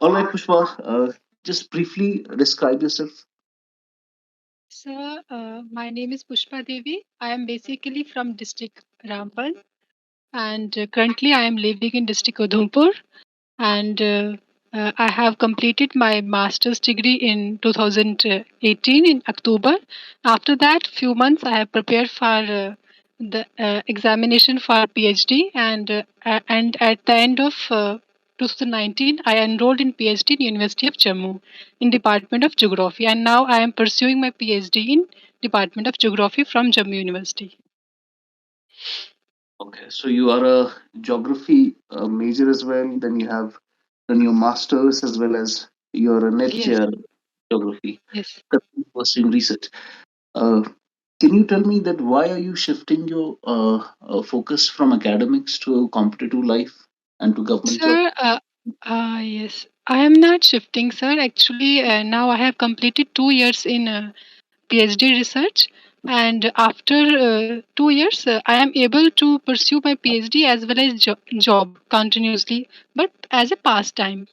All right, Pushpa, just briefly describe yourself. Sir, my name is Pushpa Devi. I am basically from district Rampal, and currently I am living in district Udhampur. And I have completed my master's degree in 2018 in October. After that, few months I have prepared for the examination for PhD, and at the end of 2019, I enrolled in PhD in University of Jammu in Department of Geography, and now I am pursuing my PhD in Department of Geography from Jammu University. Okay, so you are a geography major as well. Then you have done your masters as well as you're a net Yes, chair geography, yes. pursuing research. Uh, can you tell me that why are you shifting your focus from academics to competitive life and to government job? Sir, yes, I am not shifting, sir. Actually, now I have completed 2 years in PhD research, and after 2 years, I am able to pursue my PhD as well as job continuously, but as a pastime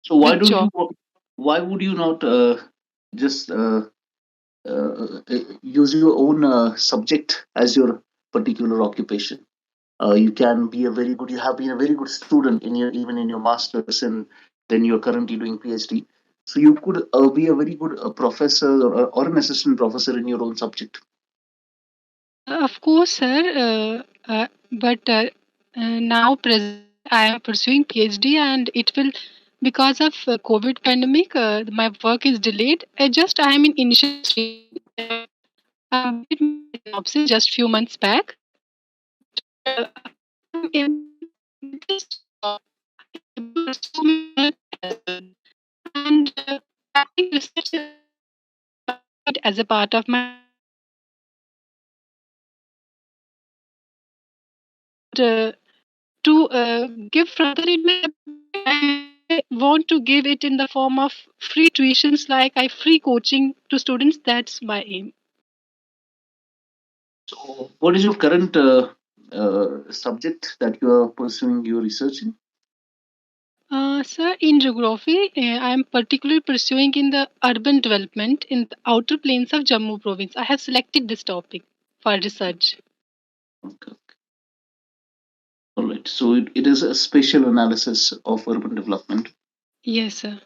So why with don't you? job. Why would you not just use your own subject as your particular occupation? You can be a very good, you have been a very good student in your, even in your masters, and then you're currently doing PhD, so you could be a very good professor, or an assistant professor in your own subject. Of course, sir, but now presently I am pursuing PhD, and it will because of COVID pandemic, my work is delayed. I am in initial stage. I have completed my synopsis just few months back, but after I am able to get this job, I am able to pursue my research as well. And I think research is it as a part of my and to give further in my ability, I want to give it in the form of free tuitions, like I free coaching to students. That's my aim. So what is your current subject that you are pursuing your research in? Sir, in geography, I am particularly pursuing in the urban development in the outer plains of Jammu province. I have selected this topic for research. Okay. All right, so it is a spatial analysis of urban development. Yes, sir.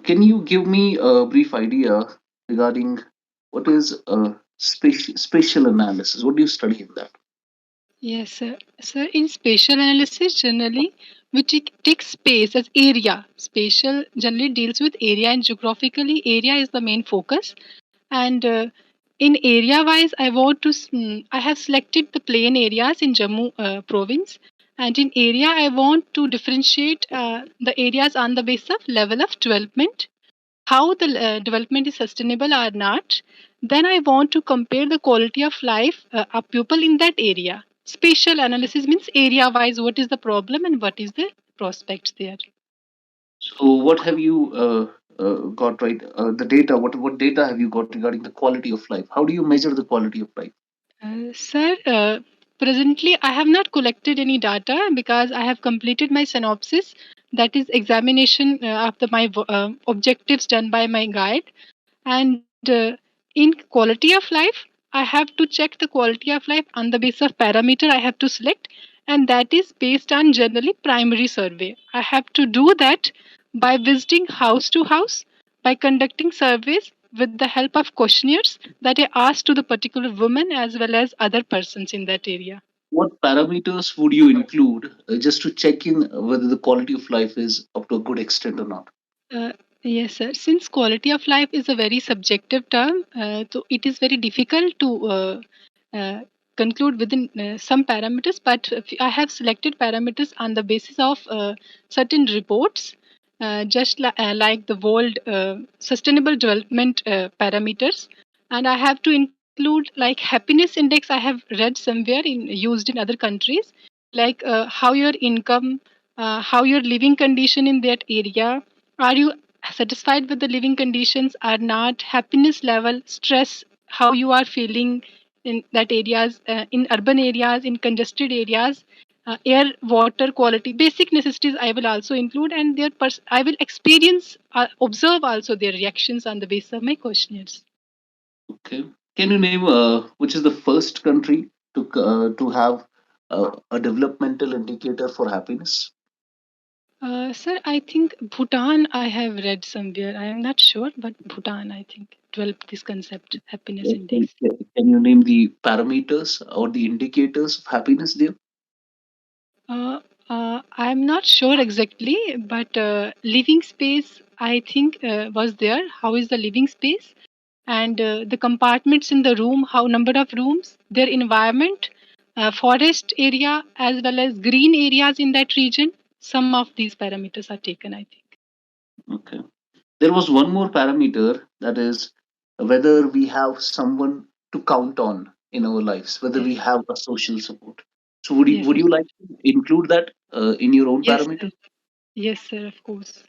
Can you give me a brief idea regarding what is spatial analysis? What do you study in that? Yes, sir. Sir, in spatial analysis, generally, we take space as area. Spatial generally deals with area, and geographically, area is the main focus. And in area wise, I have selected the plain areas in Jammu province. And in area, I want to differentiate the areas on the basis of level of development, how the development is sustainable or not. Then I want to compare the quality of life of people in that area. Spatial analysis means area wise what is the problem and what is the prospects there. So, what have you got right? The data. What data have you got regarding the quality of life? How do you measure the quality of life? Sir, presently I have not collected any data because I have completed my synopsis, that is examination of objectives done by my guide. And in quality of life, I have to check the quality of life on the basis of parameter I have to select, and that is based on generally primary survey. I have to do that by visiting house to house, by conducting surveys with the help of questionnaires that I ask to the particular woman as well as other persons in that area. What parameters would you include just to check in whether the quality of life is up to a good extent or not? Uh, yes, sir. Since quality of life is a very subjective term, so it is very difficult to uh, conclude within some parameters. But I have selected parameters on the basis of certain reports, like the World Sustainable Development parameters, and I have to include like happiness index. I have read somewhere in used in other countries, like how your income, how your living condition in that area, are you satisfied with the living conditions or not? Happiness level, stress, how you are feeling in that areas, in urban areas, in congested areas. air, water quality, basic necessities I will also include, and I will experience, observe also their reactions on the basis of my questionnaires. Okay. Can you name which is the first country to have a developmental indicator for happiness? Sir, I think Bhutan I have read somewhere. I am not sure, but Bhutan I think developed this concept, happiness index. Can you name the parameters or the indicators of happiness there? Uh, I'm not sure exactly, but living space I think was there. How is the living space? And the compartments in the room, how number of rooms, their environment, forest area as well as green areas in that region. Some of these parameters are taken, I think. Okay. There was one more parameter, that is whether we have someone to count on in our lives, whether we Yes, have a social support. So yes, would you like to include that in your own yes, sir. parameter? Yes, sir. Of course.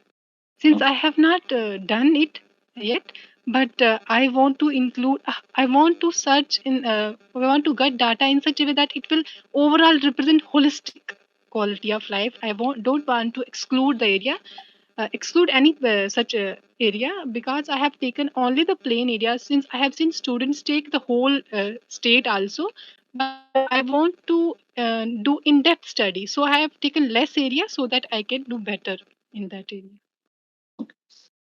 Since I have not done it yet, but I want to include, I want to search in, I want to get data in such a way that it will overall represent holistic quality of life. Don't want to exclude the area, exclude any such area, because I have taken only the plain area, since I have seen students take the whole state also. But I want to do in-depth study. So I have taken less area so that I can do better in that area.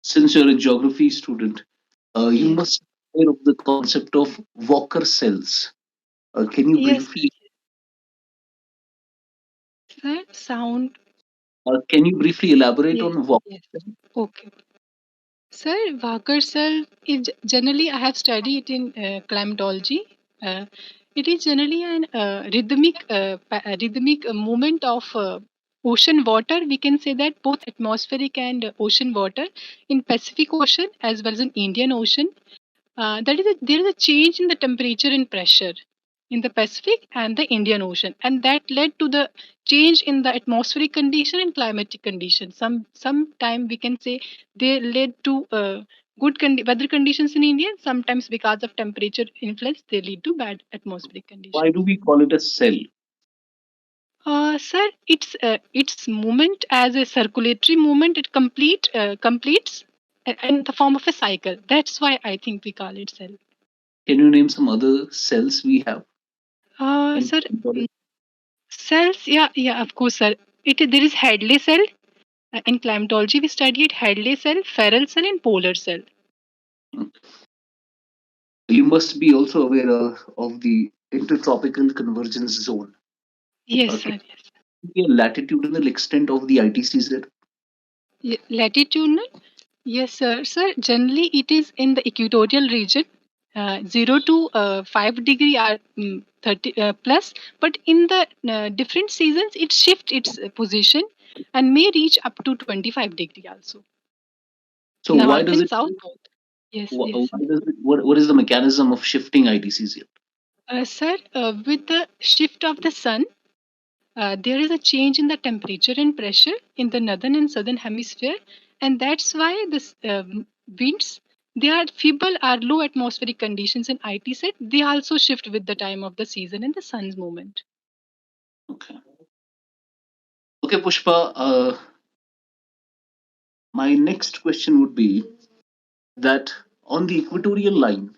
Since you're a geography student, you Yes. must be aware of the concept of Walker cells. Yes, that sound. Can you briefly elaborate Yes, on Walker yes. cells? Okay. Sir, Walker cell is generally, I have studied it in climatology. Uh, it is generally an rhythmic movement of ocean water. We can say that both atmospheric and ocean water in Pacific Ocean as well as in Indian Ocean. There is a change in the temperature and pressure in the Pacific and the Indian Ocean, and that led to the change in the atmospheric condition and climatic condition. Sometime we can say they led to weather conditions in India. Sometimes because of temperature influence, they lead to bad atmospheric Why conditions. do we call it a cell? Sir, its movement as a circulatory movement. It completes in the form of a cycle. That's why I think we call it cell. Can you name some other cells we have in Sir, body? cells, yeah, of course, sir. There is Hadley cell. In climatology, we studied Hadley cell, Ferrel cell, and polar cell. You must be also aware of the intertropical convergence zone. Yes, Can sir. Yes. you give a latitudinal extent of the ITCZ? Latitudinal. Yes, sir. Sir, generally it is in the equatorial region, 0 to 5 degree or 30 plus. But in the different seasons, it shifts its position and may reach up to 25 degree also. So why North does and it? south both. Yes, yes. Why does it? What is the mechanism of shifting ITCZ? Sir, with the shift of the sun, there is a change in the temperature and pressure in the northern and southern hemisphere, and that's why this winds, they are feeble or low atmospheric conditions in IT set. They also shift with the time of the season and the sun's movement. Okay. Okay, Pushpa. My next question would be that on the equatorial line,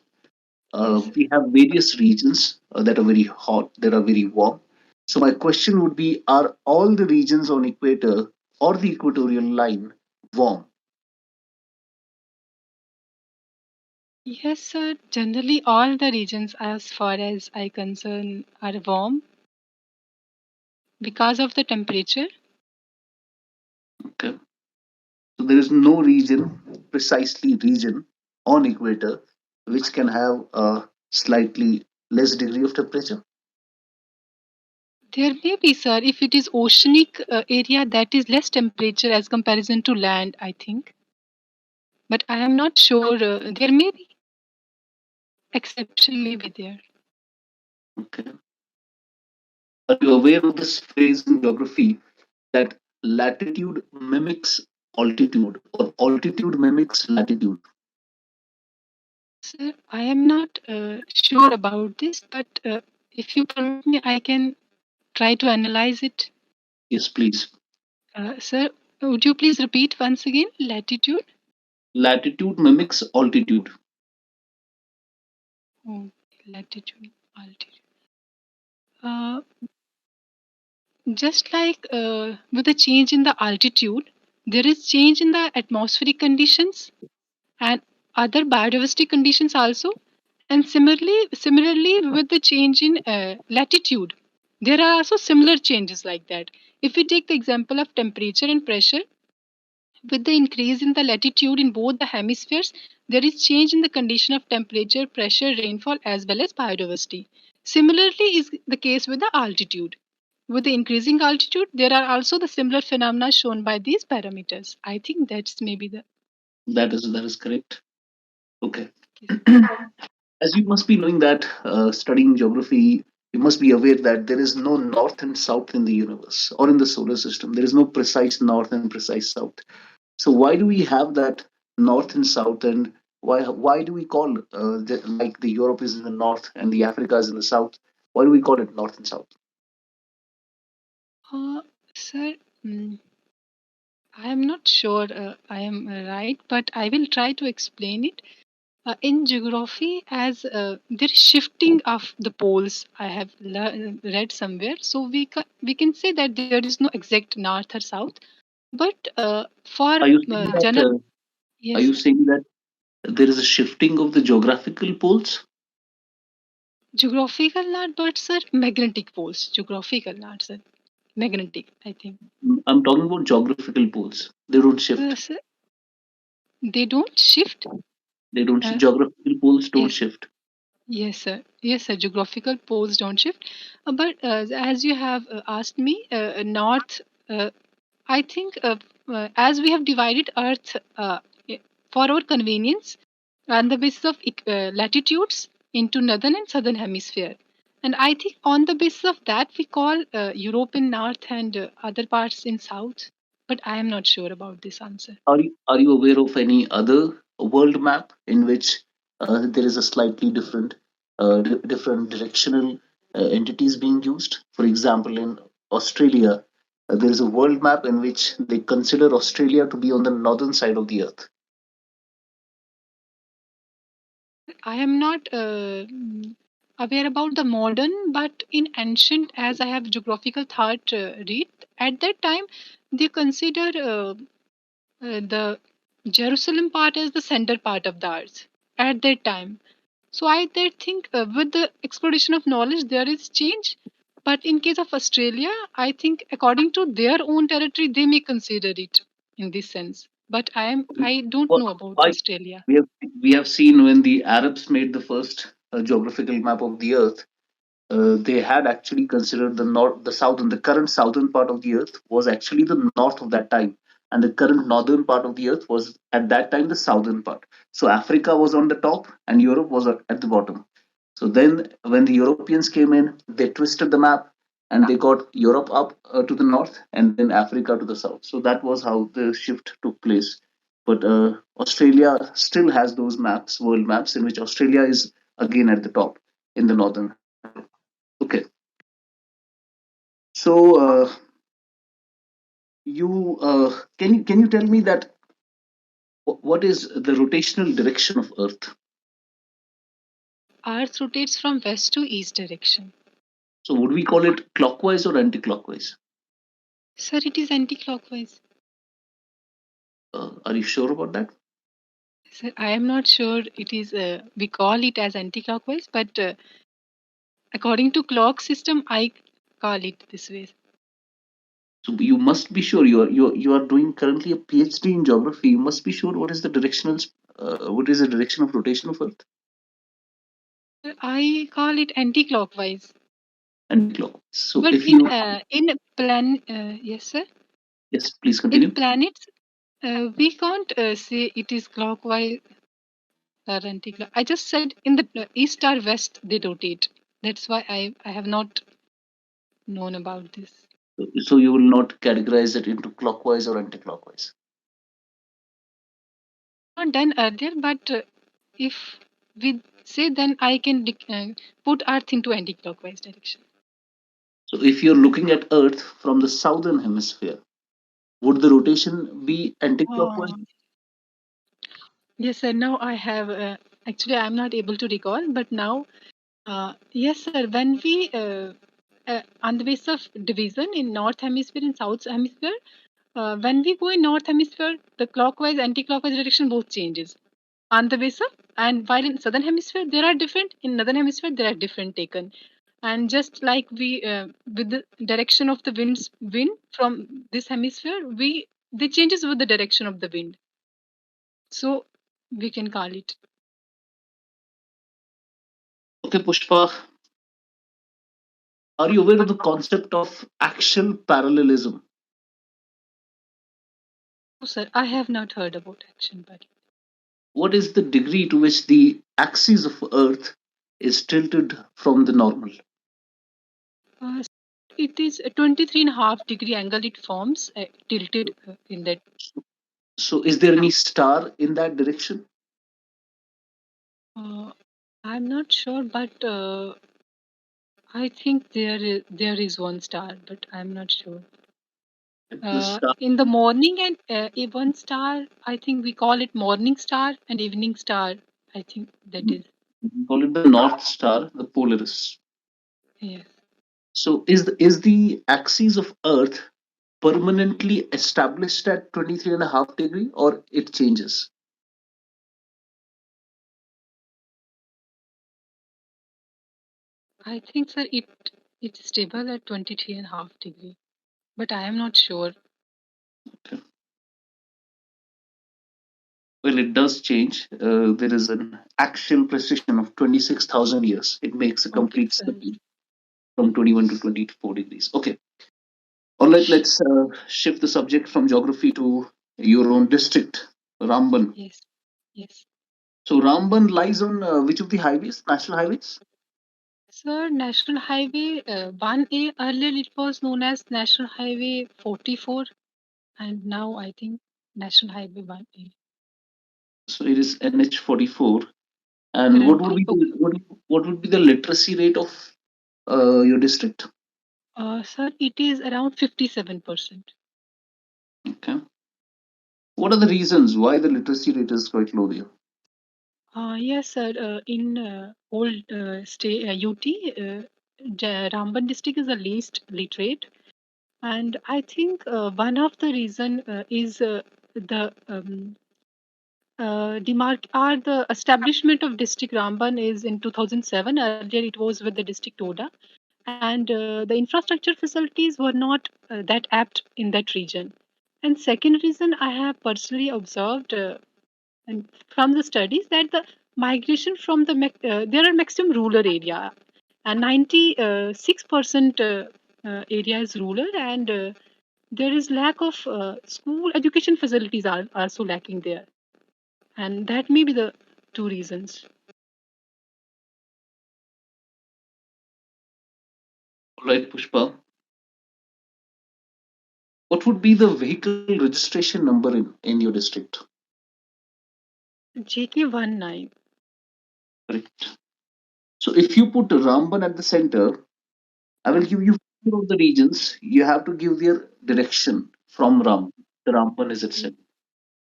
Yes. we have various regions that are very hot, that are very warm. So my question would be: are all the regions on equator or the equatorial line warm? Yes, sir. Generally, all the regions, as far as I concern, are warm because of the temperature. Okay. So there is no region, precisely region on equator, which can have a slightly less degree of temperature. There may be, sir, if it is oceanic area, that is less temperature as comparison to land, I think. But I am not sure. There may be exception, may be there. Okay. Are you aware of this phrase in geography that latitude mimics altitude or altitude mimics latitude? Sir, I am not sure about this, but if you permit me, I can. try to analyze it. Yes, please. Sir, would you please repeat once again? Latitude? Latitude mimics altitude. Oh, latitude, altitude. Uh, just like with the change in the altitude, there is change in the atmospheric conditions and other biodiversity conditions also. And similarly with the change in latitude, there are also similar changes like that. If we take the example of temperature and pressure, with the increase in the latitude in both the hemispheres, there is change in the condition of temperature, pressure, rainfall, as well as biodiversity. Similarly, is the case with the altitude. With the increasing altitude, there are also the similar phenomena shown by these parameters. I think that's maybe the That is correct. Okay. case. As you must be knowing that studying geography, you must be aware that there is no north and south in the universe or in the solar system. There is no precise north and precise south. So why do we have that north and south, and why do we call like the Europe is in the north and the Africa is in the south? Why do we call it north and south? Sir, I am not sure I am right, but I will try to explain it. In geography, as there is shifting of the poles, I have read somewhere. So we can say that there is no exact north or south. But for Are you saying that? general, Are yes, you sir. saying that there is a shifting of the geographical poles? Geographical not, but sir, magnetic poles. Geographical not, sir. Magnetic, I think. I'm talking about geographical poles. They don't shift. Sir, they don't shift. They don't. Uh, Geographical poles don't yes, shift. yes, sir. Yes, sir. Geographical poles don't shift. But as you have asked me, north, I think as we have divided Earth for our convenience on the basis of latitudes into northern and southern hemisphere. And I think on the basis of that, we call Europe in north and other parts in south. But I am not sure about this answer. Are you aware of any other world map in which there is a slightly different directional entities being used? For example, in Australia, there is a world map in which they consider Australia to be on the northern side of the earth. I am not aware about the modern, but in ancient, as I have geographical thought read, at that time they consider the Jerusalem part as the center part of the earth at that time. So I did think with the exploration of knowledge there is change, but in case of Australia, I think according to their own territory they may consider it in this sense. But I don't Wh- know about Why Australia. we have seen when the Arabs made the first geographical map of the earth, they had actually considered the southern, the current southern part of the earth was actually the north of that time, and the current northern part of the earth was at that time the southern part. So Africa was on the top, and Europe was at the bottom. So then, when the Europeans came in, they twisted the map, and they got Europe up to the north, and then Africa to the south. So that was how the shift took place. But Australia still has those maps, world maps, in which Australia is again at the top in the northern hemisphere. Okay, so you can you tell me that what is the rotational direction of Earth? Earth rotates from west to east direction. So would we call it clockwise or anti-clockwise? Sir, it is anti-clockwise. Are you sure about that? Sir, I am not sure it is. We call it as anti-clockwise, but according to clock system, I call it this way. So you must be sure you are doing currently a PhD in geography. You must be sure what is the direction of rotation of Earth? I call it anti-clockwise. Anti-clockwise. So But if you in plan, yes, sir. yes, please In continue. planets, we can't say it is clockwise or anti-clockwise. I just said in the east or west they rotate. That's why I have not known about this. So you will not categorize it into clockwise or anti-clockwise. Not done earlier, but if we say then I can put Earth into anti-clockwise direction. So if you're looking at Earth from the southern hemisphere, would the rotation be anti-clockwise? Uh, yes, sir. Now I have actually I'm not able to recall, but now yes, sir. When we on the basis of division in North Hemisphere and South Hemisphere, when we go in North Hemisphere, the clockwise, anti-clockwise direction both changes on the basis of, and while in Southern Hemisphere there are different, in Northern Hemisphere there are different taken, and just like we with the direction of the wind from this hemisphere, we they changes with the direction of the wind, so we can call it. Okay, Pushpa, are you aware of the concept of axial parallelism? No, sir, I have not heard about action body. What is the degree to which the axis of Earth is tilted from the normal? Uh, it is a 23.5 degree angle it forms tilted in that. So, is there any star in that direction? Uh, I'm not sure, but I think there is one star, but I'm not sure. The star, In the morning and one star, I think we call it morning star and evening star. I think that is, we call it the North Star, the Polaris. yes. So, is the axis of Earth permanently established at 23.5 degree, or it changes? I think sir it's stable at 23.5 degree, but I am not sure. Okay. Well, it does change. There is an axial precision of 26,000 years. It makes a Okay, complete sir. circle from 21 to 24 degrees. Okay. All right, let's shift the subject from geography to your own district, Ramban. Yes, yes. So, Ramban lies on which of the highways, national highways? Sir, National Highway 1A, earlier it was known as National Highway 44, and now I think National Highway 1A. So, it is NH 44. And what would Currently, be okay. what would be the literacy rate of your district? Sir, it is around 57%. Okay. What are the reasons why the literacy rate is quite low there? Yes, sir. In old state UT, Ramban district is the least literate, and I think one of the reason is the demarc are the establishment of district Ramban is in 2007. Earlier, it was with the district Toda, and the infrastructure facilities were not that apt in that region. And second reason I have personally observed and from the studies that the migration from the there are maximum rural area, and 96% area is rural, and there is lack of school education facilities are also lacking there, and that may be the two reasons. All right, Pushpa. What would be the vehicle registration number in your district? JK19. Correct. So if you put Ramban at the center, I will give you four of the regions. You have to give their direction from Ram. The Ramban is Okay. itself.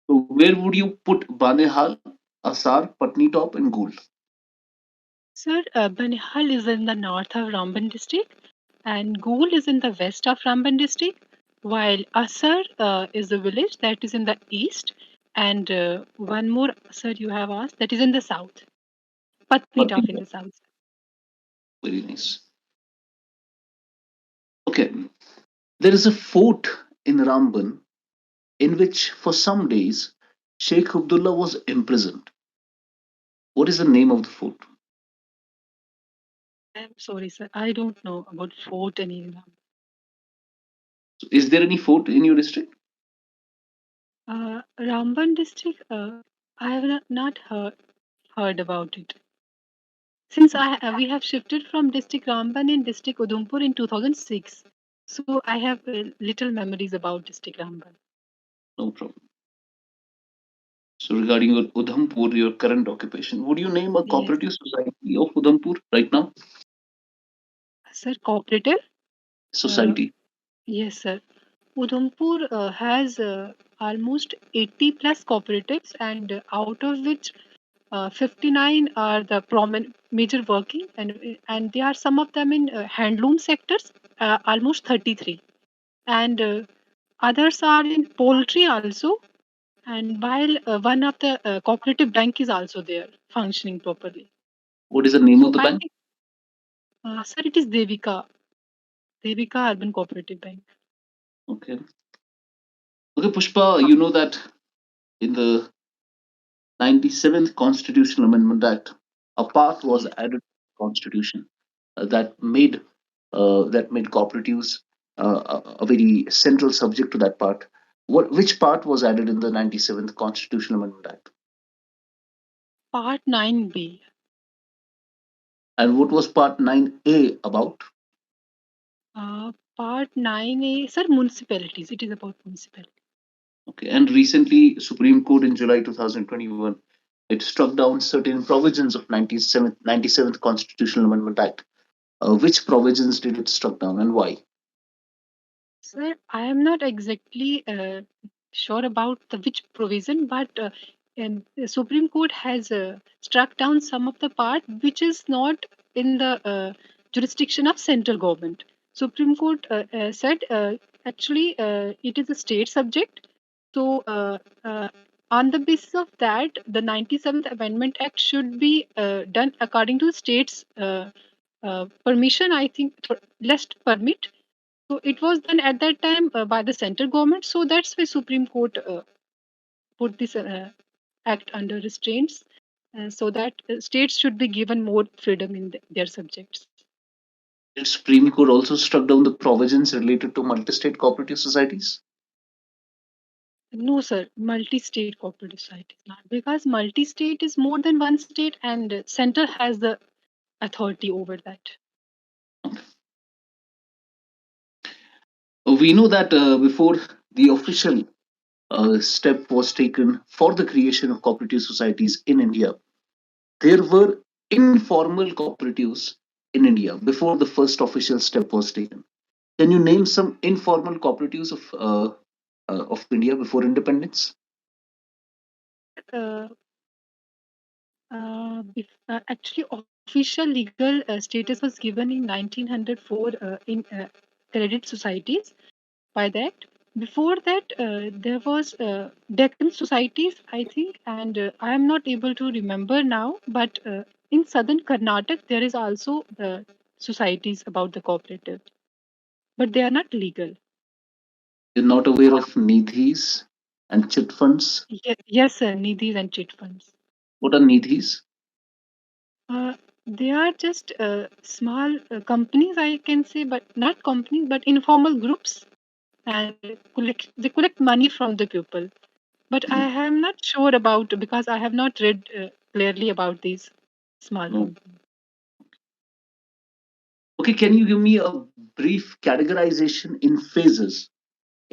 So where would you put Banehal, Asar, Patni Top, and Gul? Sir, Banihal is in the north of Ramban district, and Gool is in the west of Ramban district, while Asar is a village that is in the east, and one more Asar you have asked that is in the south, Patni Patnitaf in Top. the south. Very nice. Okay. There is a fort in Ramban in which, for some days, Sheikh Abdullah was imprisoned. What is the name of the fort? I'm sorry, sir, I don't know about fort and Ram. So is there any fort in your district? Ramban district, I have not heard about it. Since we have shifted from district Ramban in district Udhampur in 2006, so I have little memories about district Ramban. No problem. So regarding your Udhampur, your current occupation, would you name a Yes, cooperative society of Udhampur right now? sir, cooperative. Uh, society? yes, sir. Udhampur has almost 80 plus cooperatives, and out of which 59 are the prominent major working, and they are some of them in handloom sectors, almost 33, and others are in poultry also. And while one of the cooperative bank is also there functioning properly. What is the name of So the I bank? think, sir, it is Devika Urban Cooperative Bank. Okay. Okay, Pushpa, you know that in the 97th Constitutional Amendment Act, a part was Yes. added to the Constitution that made cooperatives a very central subject to that part. Which part was added in the 97th Constitutional Amendment Act? Part 9B. And what was Part 9A about? Part 9A, sir, municipalities. It is about municipalities. Okay, and recently, Supreme Court in July 2021, it struck down certain provisions of 97th Constitutional Amendment Act. Which provisions did it struck down and why? Sir, I am not exactly sure about the which provision, but the Supreme Court has struck down some of the part which is not in the jurisdiction of central government. Supreme Court said actually it is a state subject. So on the basis of that, the 97th Amendment Act should be done according to states' permission. I think lest permit, so it was done at that time by the central government. So that's why Supreme Court put this act under restraints, so that states should be given more freedom in their subjects. Did Supreme Court also struck down the provisions related to multi-state cooperative societies? No, sir, multi-state cooperative society is not, because multi-state is more than one state, and center has the authority over that. We know that before the official step was taken for the creation of cooperative societies in India, there were informal cooperatives in India before the first official step was taken. Can you name some informal cooperatives of India before independence? Uh, Actually, official legal status was given in 1904 in credit societies by that. Before that, there was Deccan societies, I think, and I am not able to remember now. But in southern Karnataka, there is also societies about the cooperative, but they are not legal. You're not aware of Nidhis and chit funds? Yes, sir, nidhis and chit funds. What are Nidhis? Uh, they are just small companies, I can say, but not companies, but informal groups, and they collect money from the people. But I am not sure about, because I have not read clearly about these small No. companies. Okay, can you give me a brief categorization in phases?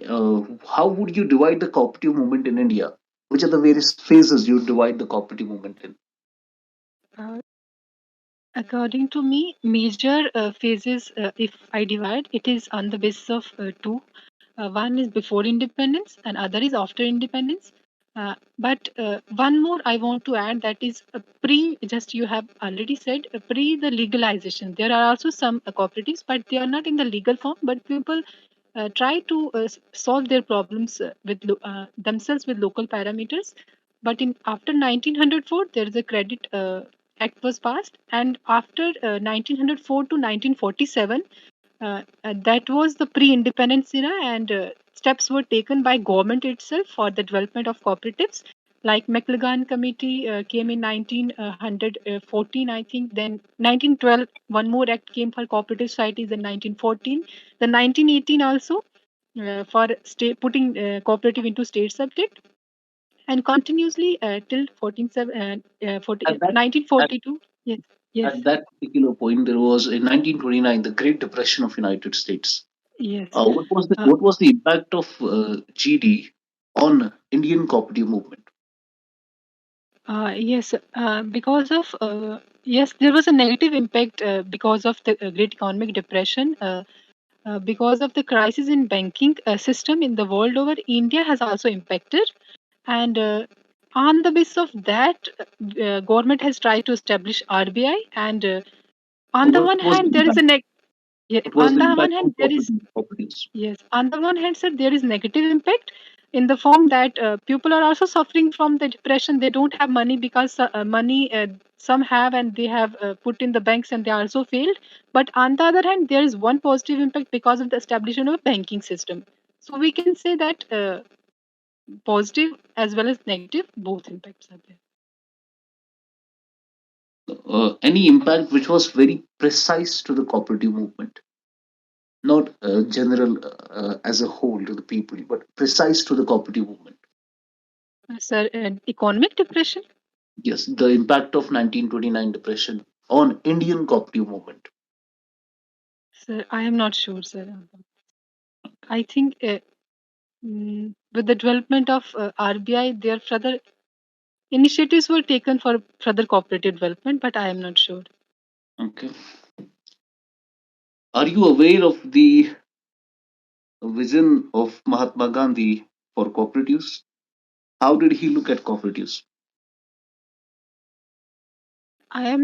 How would you divide the cooperative movement in India? Which are the various phases you divide the cooperative movement in? Uh, According to me, major phases, if I divide, it is on the basis of two. One is before independence, and other is after independence. But one more I want to add, that is pre. Just you have already said pre the legalization. There are also some cooperatives, but they are not in the legal form. But people try to solve their problems themselves with local parameters. But in after 1904, there is a credit act was passed, and after 1904 to 1947, that was the pre-independence era, and steps were taken by government itself for the development of cooperatives. Like McLagan Committee came in 1914, I think. Then 1912, one more act came for cooperative societies in 1914. Then 1918 also for putting cooperative into state subject, and continuously till 40, At that at, 1942. Yes, yes, at that particular point, there was in 1929 the Great Depression of United States. yes. Uh, What was the impact of GD on Indian cooperative movement? yes, because of yes, there was a negative impact because of the Great Economic Depression. because of the crisis in banking system in the world over, India has also impacted. And on the basis of that, government has tried to establish RBI. And So on the what one was the hand, there is impact? a yeah, What was on the the one impact hand on there is cooperatives? yes, on the one hand, sir, there is negative impact in the form that people are also suffering from the depression. They don't have money because money some have and they have put in the banks and they also failed. But on the other hand, there is one positive impact because of the establishment of a banking system. So we can say that positive as well as negative, both impacts are there. Any impact which was very precise to the cooperative movement, not general as a whole to the people, but precise to the cooperative movement. Sir, economic depression? Yes, the impact of 1929 depression on Indian cooperative movement. Sir, I am not sure, sir. I think with the development of RBI, there further initiatives were taken for further cooperative development, but I am not sure. Okay. Are you aware of the vision of Mahatma Gandhi for cooperatives? How did he look at cooperatives? I have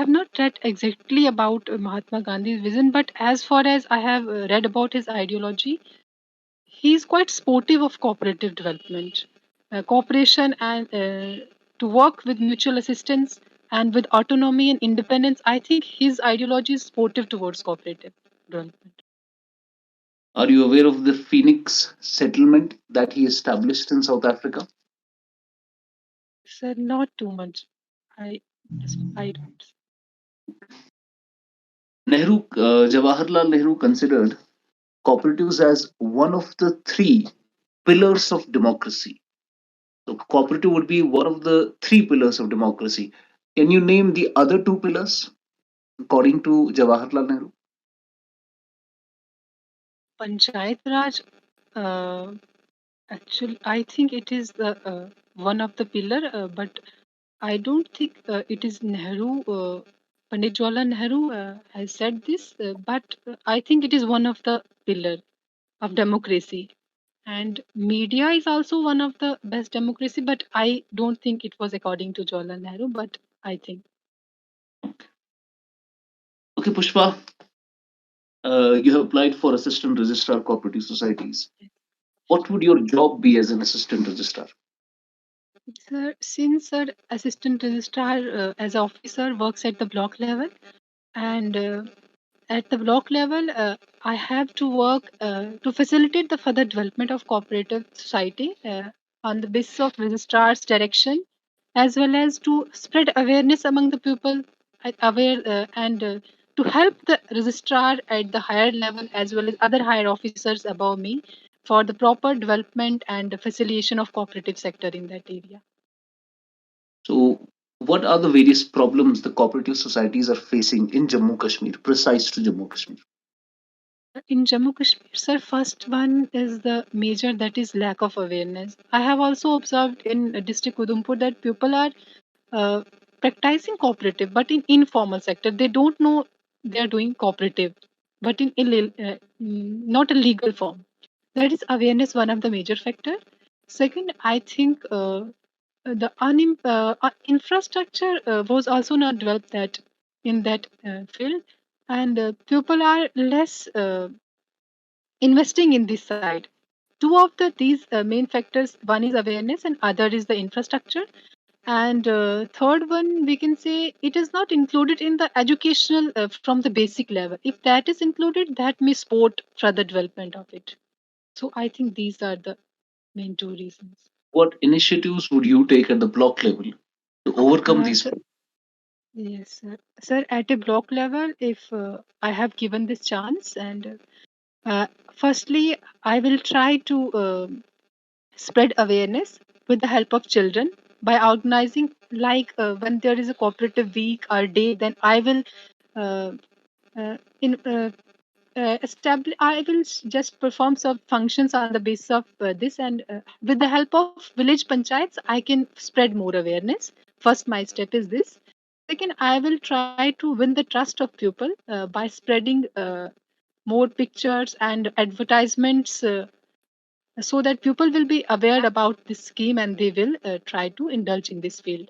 not read exactly about Mahatma Gandhi's vision, but as far as I have read about his ideology, he is quite supportive of cooperative development, cooperation, and to work with mutual assistance and with autonomy and independence. I think his ideology is supportive towards cooperative development. Are you aware of the Phoenix settlement that he established in South Africa? Sir, not too much. I I don't. Jawaharlal Nehru considered cooperatives as one of the three pillars of democracy. So, cooperative would be one of the three pillars of democracy. Can you name the other two pillars according to Jawaharlal Nehru? Panchayat Raj. Uh, Actually, I think it is the one of the pillar, but I don't think it is Nehru. Pandit Jawaharlal Nehru has said this, but I think it is one of the pillar of democracy. And media is also one of the best democracy, but I don't think it was according to Jawaharlal Nehru. But I think Okay, Pushpa, you have applied for assistant registrar cooperative societies. What would your job be as an assistant registrar? sir, since sir assistant registrar as officer works at the block level, and at the block level, I have to work to facilitate the further development of cooperative society on the basis of registrar's direction, as well as to spread awareness among the people aware and to help the registrar at the higher level as well as other higher officers above me for the proper development and facilitation of cooperative sector in that area. So, what are the various problems the cooperative societies are facing in Jammu Kashmir, precise to Jammu Kashmir? In Jammu Kashmir, sir, first one is the major that is lack of awareness. I have also observed in district Udhampur that people are uh, practicing cooperative, but in informal sector, they don't know they are doing cooperative, but in not a legal form. That is awareness, one of the major factor. Second, I think the infrastructure was also not developed that in that field, and people are less investing in this side. Two of these main factors, one is awareness and other is the infrastructure, and third one we can say it is not included in the educational from the basic level. If that is included, that may support further development of it. So I think these are the main two reasons. What initiatives would you take at the block level to overcome these So problems? yes, sir, at a block level, if I have given this chance, and firstly, I will try to spread awareness with the help of children by organizing, like when there is a cooperative week or day, then I will uh, in establish I will just perform some functions on the basis of this, and with the help of village panchayats I can spread more awareness. First, my step is this. Second, I will try to win the trust of people by spreading more pictures and advertisements, so that people will be aware about this scheme and they will try to indulge in this field.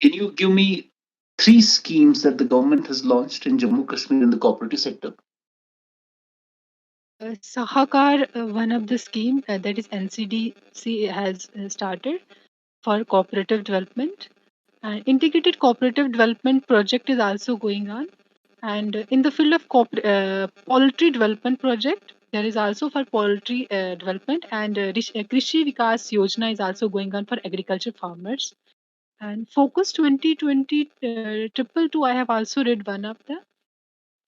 Can you give me three schemes that the government has launched in Jammu Kashmir in the cooperative sector? Sahakar, one of the scheme that is NCDC has started for cooperative development. And integrated cooperative development project is also going on. And in the field of poultry development project, there is also for poultry development, and Krishi Vikas Yojana is also going on for agriculture farmers. And Focus 2020 triple two, I have also read one of the.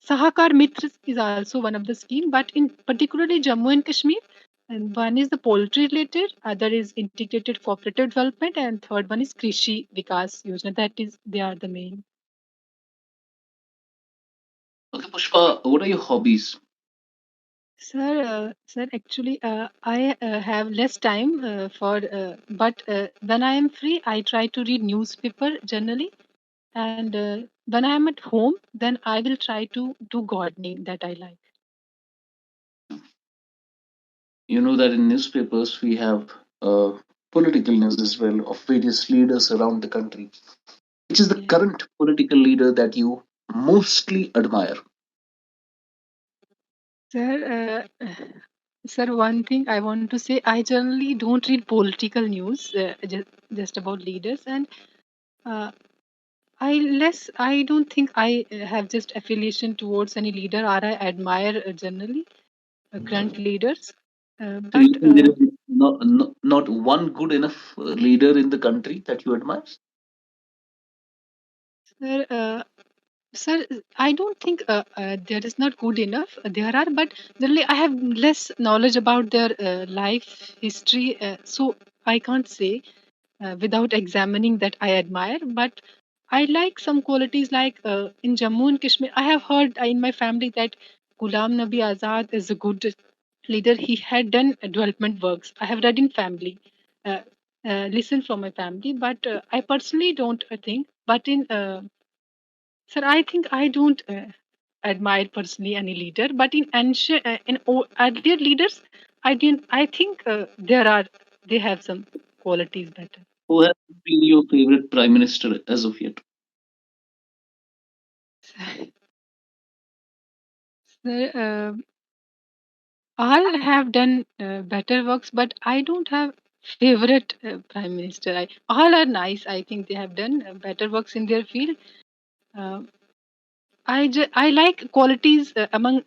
Sahakar Mitra is also one of the scheme, but in particularly Jammu and Kashmir, and one is the poultry related, other is integrated cooperative development, and third one is Krishi Vikas Yojana. That is, they are the main. Okay, Pushpa, what are your hobbies? Sir, actually, I have less time but when I am free, I try to read newspaper generally, and when I am at home, then I will try to do gardening that I like. You know that in newspapers we have political news as well of various leaders around the country. Which is the Yeah. current political leader that you mostly admire? Sir, sir, one thing I want to say, I generally don't read political news, just about leaders, and uh, I don't think I have just affiliation towards any leader, or I admire generally current leaders. So you But think there is not one good enough leader in the country that you admire? sir, sir, I don't think there is not good enough. There are, but generally I have less knowledge about their life history, so I can't say without examining that I admire. But I like some qualities, like in Jammu and Kashmir. I have heard in my family that Ghulam Nabi Azad is a good leader. He had done development works. I have read in family, uh, listen from my family, but I personally don't think. But in sir, I think I don't admire personally any leader, but in ancient, earlier leaders, I didn't. I think they have some qualities better. Who has been your favorite prime minister as of yet? Sir, all have done better works, but I don't have favorite prime minister. All are nice. I think they have done better works in their field. Uh, I like qualities among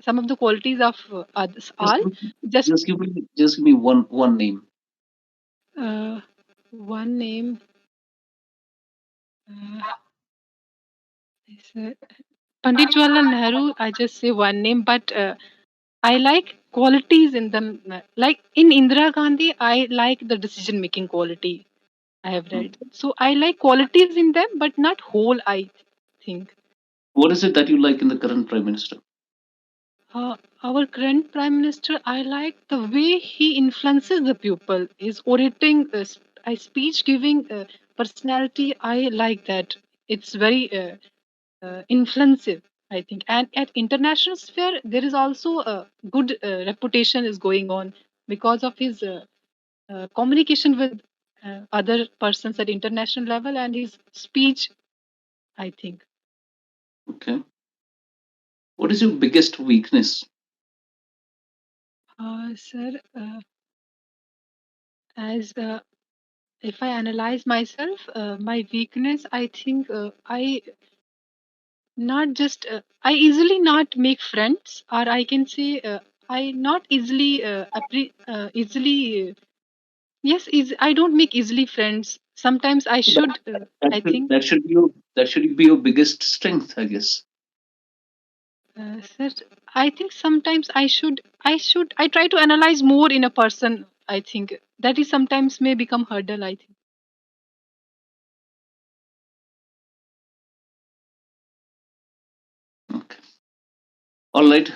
some of the qualities of others. Just All give, just just give me one name. uh, one name. Uh, is, Pandit Jawaharlal Nehru. I just say one name, but I like qualities in them. Like in Indira Gandhi, I like the decision making quality. I have Hmm. read. So I like qualities in them, but not whole, I think. What is it that you like in the current prime minister? Our current prime minister, I like the way he influences the people. His orating, speech giving personality, I like that. It's very influensive, I think. And at international sphere, there is also a good reputation is going on because of his communication with other persons at international level and his speech, I think. Okay. What is your biggest weakness? Sir, as if I analyze myself, my weakness, I think I not just I easily not make friends, or I can say I not easily easily yes, I don't make easily friends. Sometimes I That, should. that I should think, that should be your that should be your biggest strength, I guess. sir. I think sometimes I should. I should. I try to analyze more in a person. I think that is sometimes may become hurdle. I think. Okay. All right,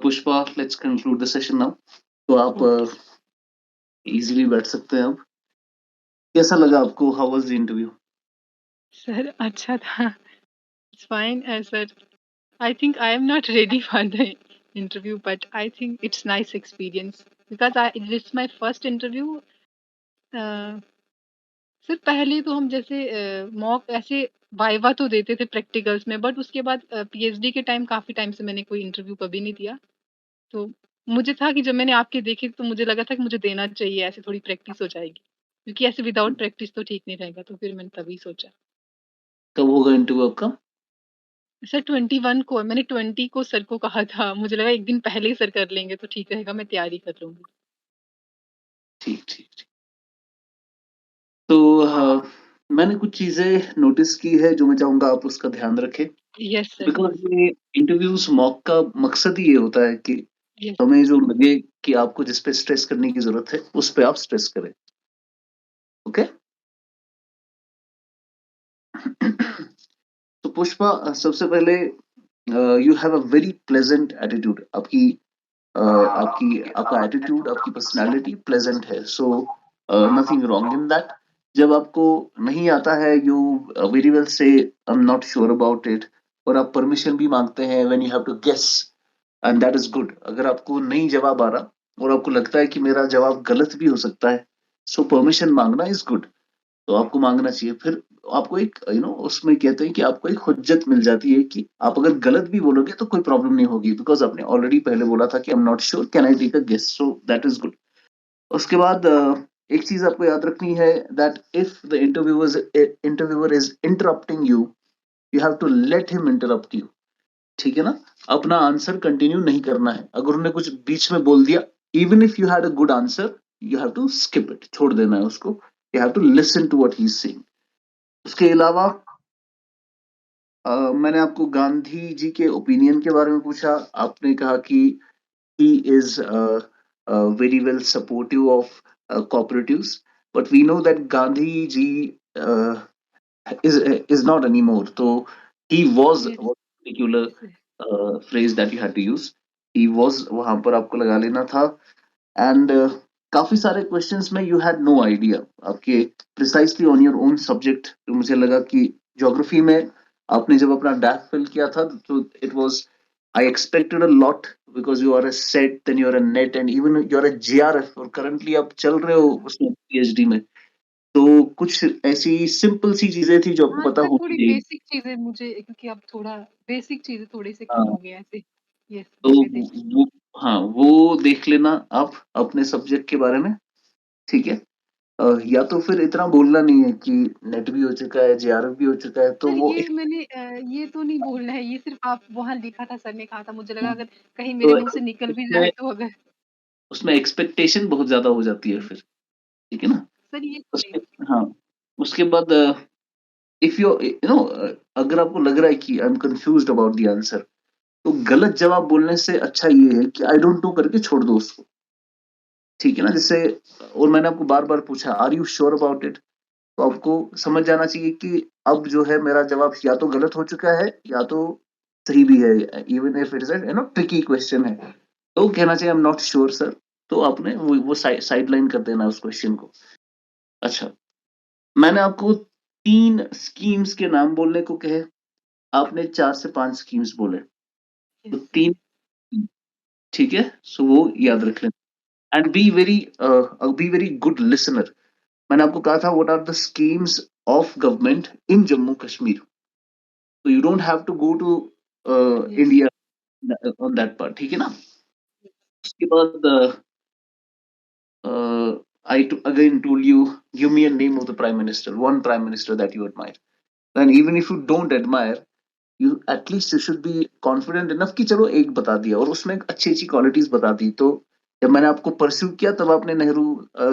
Pushpa, let's conclude the session now. तो आप Okay. Easily बैठ सकते हैं अब. कैसा लगा आपको? How was the interview? Sir अच्छा था. It's fine, sir. I think I am not ready for the interview, but I think it's nice experience because it's my first interview. Uh, sir पहले तो हम जैसे मॉक ऐसे viva तो देते थे प्रैक्टिकल्स में, बट उसके बाद पीएचडी के टाइम काफी टाइम से मैंने कोई इंटरव्यू कभी नहीं दिया. तो मुझे था कि जब मैंने आपके देखे तो मुझे लगा था कि मुझे देना चाहिए, ऐसे थोड़ी प्रैक्टिस हो जाएगी, क्योंकि ऐसे विदाउट प्रैक्टिस तो ठीक नहीं रहेगा. तो फिर मैंने तभी सोचा. कब होगा इंटरव्यू आपका? सर 21 को मैंने 20 को सर को कहा था. मुझे लगा एक दिन पहले ही सर कर लेंगे तो ठीक रहेगा, मैं तैयारी कर लूंगी. ठीक ठीक ठीक. तो मैंने कुछ चीजें नोटिस की है जो मैं चाहूंगा आप उसका ध्यान रखें. Yes sir. बिकॉज ये इंटरव्यूज मॉक का मकसद ही ये होता है कि यस. हमें जो लगे कि आपको जिस पे स्ट्रेस करने की जरूरत है उस पे आप स्ट्रेस करें. ओके. तो पुष्पा, सबसे पहले you have a very pleasant attitude. आपका एटीट्यूड, आपकी पर्सनालिटी प्लेजेंट है. So nothing wrong in that. जब आपको नहीं आता है, यू वेरी वेल से I am not sure about it, और आप परमिशन भी मांगते हैं when you have to guess, and that is good. अगर आपको नहीं जवाब आ रहा और आपको लगता है कि मेरा जवाब गलत भी हो सकता है, सो परमिशन मांगना इज गुड. तो आपको मांगना चाहिए. फिर आपको एक उसमें कहते हैं कि आपको एक हुज्जत मिल जाती है कि आप अगर गलत भी बोलोगे तो कोई प्रॉब्लम नहीं होगी, बिकॉज आपने ऑलरेडी पहले बोला था कि I am not sure, can I take a guess. So that is good. उसके बाद एक चीज आपको याद रखनी है, that if the interviewer is interrupting you, you have to let him interrupt you. ठीक है ना? अपना आंसर कंटिन्यू नहीं करना है. अगर उन्होंने कुछ बीच में बोल दिया, even if you had a good answer, you have to skip it, छोड़ देना है उसको. You have to listen to what he is saying. उसके अलावा मैंने आपको गांधी जी के ओपिनियन के बारे में पूछा. आपने कहा कि he is very well supportive of cooperatives, but we know that Gandhi ji uh, is not anymore. So he was yes. what particular phrase that you had to use. He was, वहां पर आपको लगा लेना था. And काफी सारे questions में you had no idea आपके precisely on your own subject. तो मुझे लगा कि ज्योग्राफी में आपने जब अपना डैफ फिल किया था, तो it was, I expected a lot, because you are a SET, then you are a NET, and even you are a JRF, और करंटली आप चल रहे हो उसमें पीएचडी में. तो कुछ ऐसी सिंपल सी चीजें थी जो आपको हाँ पता सर, होनी थोड़ी चाहिए. बेसिक चीजें मुझे, क्योंकि अब थोड़ा बेसिक चीजें थोड़ी सी कम हाँ. हो गया ऐसे. यस, तो वो मैं देख. वो, हाँ, वो देख लेना आप अपने सब्जेक्ट के बारे में. ठीक है. या तो फिर इतना बोलना नहीं है कि नेट भी हो चुका है, जेआरएफ भी हो चुका है, तो सर वो ये मैंने ये तो नहीं बोलना है, ये सिर्फ आप वहाँ लिखा था, सर ने कहा था, मुझे लगा अगर कहीं तो मेरे मुंह से निकल भी उसमें जाए तो अगर. उसमें एक्सपेक्टेशन बहुत ज्यादा हो जाती है फिर. ठीक है ना? सर ये तो नहीं. उसके, हाँ, उसके बाद इफ यू नो अगर आपको लग रहा है कि I am confused about the answer, तो गलत जवाब बोलने से अच्छा ये है कि आई डोंट नो करके छोड़ दो उसको. ठीक है ना? जैसे, और मैंने आपको बार बार पूछा, are you sure about it? तो आपको समझ जाना चाहिए कि अब जो है मेरा जवाब या तो गलत हो चुका है या तो सही भी है, even if it is tricky question है. तो कहना चाहिए आई एम नॉट श्योर सर. तो आपने वो साइड लाइन कर देना उस क्वेश्चन को. अच्छा, मैंने आपको 3 स्कीम्स के नाम बोलने को कहे. आपने 4 से 5 स्कीम्स बोले. तो यस सर. 3. ठीक है. सो वो यस. याद रख लेना. And be very good listener. मैंने आपको कहा था what are the schemes of government in Jammu Kashmir. तो you don't have to go to yes. India on that part. ठीक है ना? उसके बाद I again told you, give me a name of the prime minister, one prime minister that you admire. And even if you don't admire, you at least you should be confident enough कि चलो एक बता दिया और उसमें अच्छी अच्छी qualities बता दी. तो जब मैंने आपको परस्यू किया तब आपने नेहरू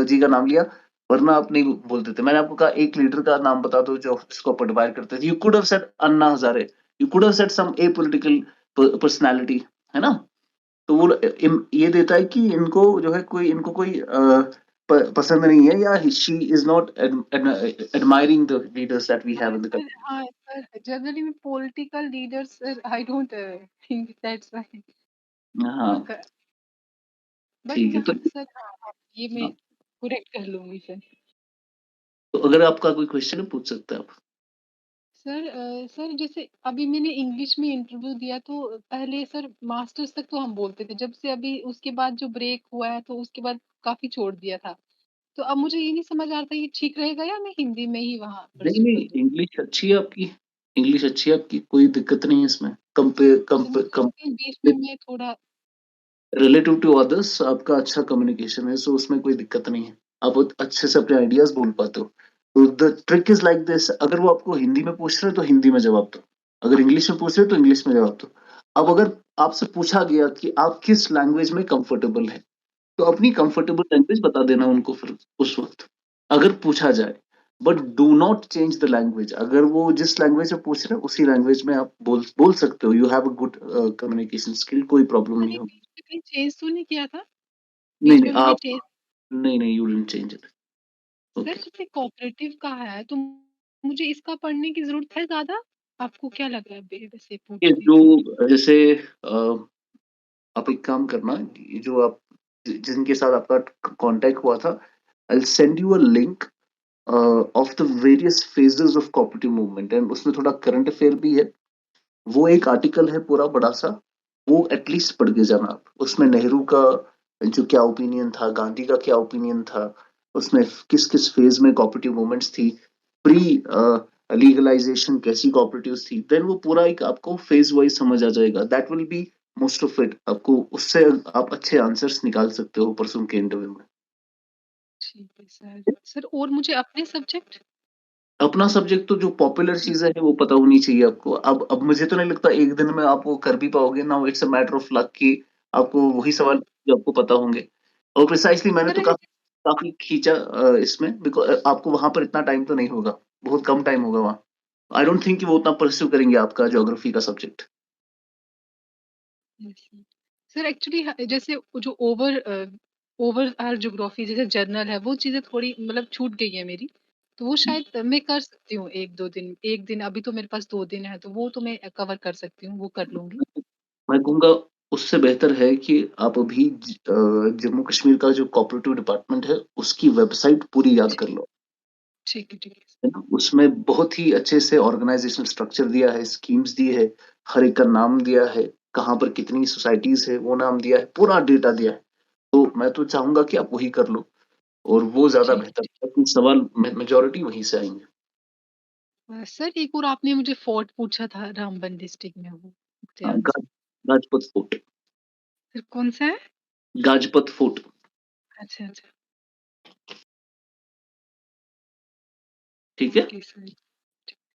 जी का नाम लिया, वरना आप नहीं बोलते थे. मैंने आपको कहा एक लीडर का नाम बता दो जो जिसको आप एडमायर करते थे. You could have said Anna Hazare, you could have said some a political personality, है ना? तो वो ये देता है कि इनको जो है कोई, इनको कोई पसंद नहीं है, या she is not admiring the leaders that we have हाँ इन द सर, हाँ सर, जनरली में political leaders sir, I don't think that's right. Country. हाँ. ठीक बट है. तो सर, हाँ हाँ, ये मैं हाँ, करेक्ट कर लूंगी सर. तो अगर आपका कोई क्वेश्चन है पूछ सकते हैं आप. सर जैसे अभी मैंने इंग्लिश में इंटरव्यू दिया तो पहले सर मास्टर्स तक तो हम बोलते थे, जब से अभी उसके बाद जो ब्रेक हुआ है तो उसके बाद काफी छोड़ दिया था। तो अब मुझे ये नहीं समझ आ रहा ये ठीक रहेगा या मैं हिंदी में ही वहाँ नहीं परस्यू कर नहीं, दूँ? इंग्लिश अच्छी है आपकी, इंग्लिश अच्छी है आपकी, कोई दिक्कत नहीं है इसमें। कंपेयर तो मुझे लगता है बीच में मैं थोड़ा रिलेटिव टू अदर्स आपका अच्छा कम्युनिकेशन है, सो उसमें कोई दिक्कत नहीं है। आप बहुत अच्छे से अपने आइडियाज बोल पाते हो। तो the trick is like this, अगर वो आपको हिंदी में पूछ रहे हो तो हिंदी में जवाब दो, अगर इंग्लिश में पूछ रहे हो तो इंग्लिश में जवाब दो। अब अगर आपसे पूछा गया कि आप किस लैंग्वेज में कंफर्टेबल है, तो अपनी कंफर्टेबल लैंग्वेज बता देना उनको फिर उस वक्त, अगर पूछा जाए। But do not change the language, अगर वो जिस लैंग्वेज में पूछ रहे हैं उसी लैंग्वेज में आप बोल बोल सकते हो। You have a good communication skill, कोई प्रॉब्लम नहीं मैंने होगी। बीच में कहीं चेंज तो नहीं किया था? नहीं बीच नहीं में मैंने आप, चेंज नहीं नहीं, you didn't change it. Sir okay. जैसे कोऑपरेटिव का है तो मुझे इसका पढ़ने की ज़रूरत है ज़्यादा? आपको क्या लग रहा है वैसे ये पूछ रही जो, थी मैं? जैसे आप एक काम करना, ये जो आप जिनके साथ आपका कांटेक्ट हुआ था, I will send you a link of the various phases of cooperative movement, and उसमें थोड़ा करंट अफेयर भी है। वो एक आर्टिकल है पूरा बड़ा सा, वो एटलीस्ट पढ़ के जाना आप। उसमें नेहरू का जो क्या ओपिनियन था, गांधी का क्या ओपिनियन था, उसमें किस किस फेज में कोऑपरेटिव मूवमेंट्स थी, प्री लीगलाइजेशन कैसी कोऑपरेटिव्स थी, देन वो पूरा एक आपको फेज वाइज समझ आ जाएगा। That will be most of it, आपको उससे आप अच्छे आंसर्स निकाल सकते हो परसों के इंटरव्यू में। ठीक है सर। सर और मुझे अपने सब्जेक्ट? अपना सब्जेक्ट तो जो पॉपुलर चीजें हैं वो पता होनी चाहिए आपको। अब मुझे तो नहीं लगता एक दिन में आप वो कर भी पाओगे ना, it's a matter of luck कि आपको वही सवाल जो आपको पता होंगे। और प्रिसाइसली मैंने सर तो काफी काफी खींचा इसमें, बिकॉज आपको वहां पर इतना टाइम तो नहीं होगा, बहुत कम टाइम होगा वहाँ। आई डोंट थिंक कि वो उतना परस्यू करेंगे आपका ज्योग्राफी का सब्जेक्ट। सर एक्चुअली जैसे वो जो ओवर आर ज्योग्राफी जैसे जर्नल है वो चीजें थोड़ी मतलब छूट गई है मेरी। तो वो शायद मैं कर सकती हूँ एक दो दिन, एक दिन अभी तो मेरे पास 2 दिन है तो वो तो मैं कवर कर सकती हूँ, वो कर लूंगी। मैं कहूँगा उससे बेहतर है कि आप अभी जम्मू कश्मीर का जो कोऑपरेटिव डिपार्टमेंट है उसकी वेबसाइट पूरी याद कर लो। ठीक है ठीक है। है ना, उसमें बहुत ही अच्छे से ऑर्गेनाइजेशनल स्ट्रक्चर दिया है, स्कीम्स दी है, हर एक का नाम दिया है, कहाँ पर कितनी सोसाइटीज है वो नाम दिया है, पूरा डेटा दिया है। तो मैं तो चाहूंगा कि आप वही कर लो, और वो ज्यादा ठीक बेहतर है कि सवाल मेजोरिटी वहीं से आएंगे। है सर एक और आपने मुझे फोर्ट पूछा था रामबन डिस्ट्रिक्ट में, वो हाँ, ध्यान से। गाजपत फोर्ट। फिर कौन सा है? गाजपत फोर्ट। अच्छा अच्छा। ठीक है। Okay sir.